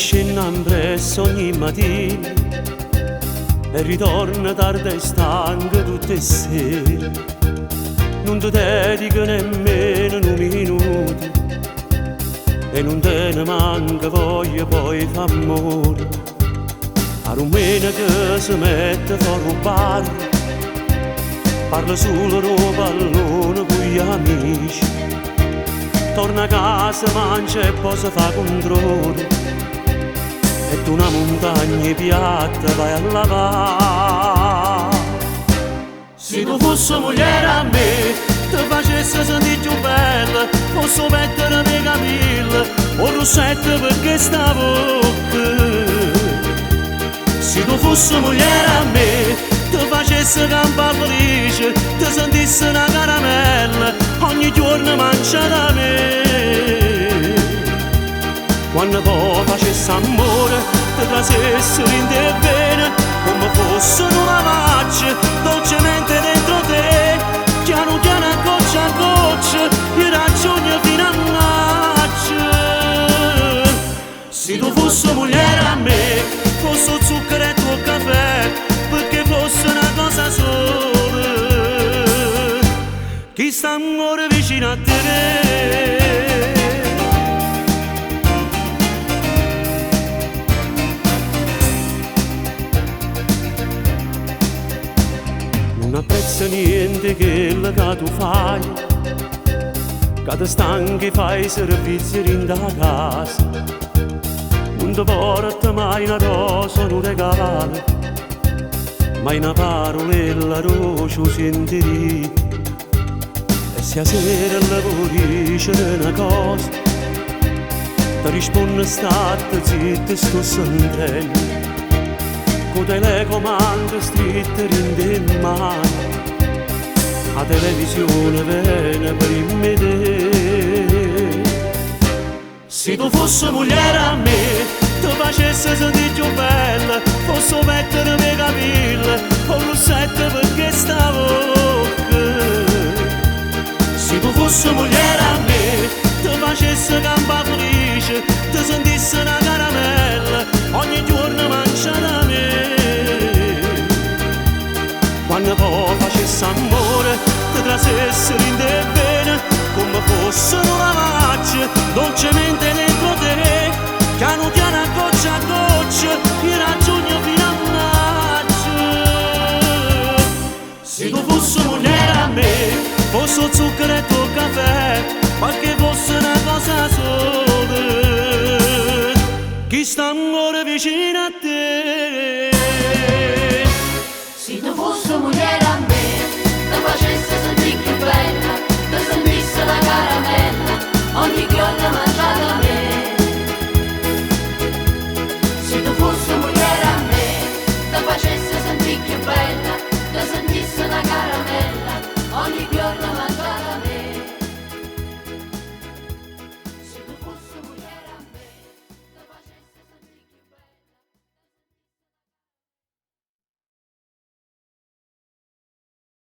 scende presso ogni mattina e ritorna tardi e stanca tutte le sere. Non ti dedica nemmeno un minuto e non te ne manca voglia poi fa amore. A rumena che si mette fuori un bar, parla solo di pallone con gli amici, torna a casa, mangia e poi si fa controllo e tu una montagna piatta vai a lavare. Se tu fossi moglie a me, ti facessi sentire più bella, fosse petto di capille o rossetto perché sta bocca. Se tu fossi moglie a me, ti facessi campare felice, ti sentissi una caramella ogni giorno mangia da me. Quando poi facessi amore, ti trasessero in te bene, come fosse una macchia, dolcemente dentro te, piano piano a goccia, io raggiungo fino a macchia. Se tu fossi moglie a me, fosse zucchero o caffè, perché fosse una cosa sola, chi sta ancora vicino a te. Non apprezzo niente che tu fai, che ti stanchi fai servizi in da casa, non ti porta mai una rosa, un regalo, mai una parolella rocio sentiri, e se a sera lavorisce una cosa, ti risponde state zitta sto sentendo, con telecomando stritte in mano, la televisione viene per immedere. Se tu fossi moglie a me, ti facessi sentire più bella, fosse petto di capille o rossetto perché sta bocca. Se tu fossi moglie a me, ti facessi campare felice, ti sentissi una caramella ogni giorno mangia da me. Quando poi facessi amore, ti trasessero in te bene, come fosse una macchia, dolcemente dentro te, piano piano a goccia, io raggiungo fino a macchia. Se tu fossi moglie a me, fosse zucchero o caffè, perché fosse una cosa sola, chi sta ancora vicino a te. Se tu fossi moglie a me, ti facessi sentire più bella, ti sentissi la caramella ogni giorno mangiata.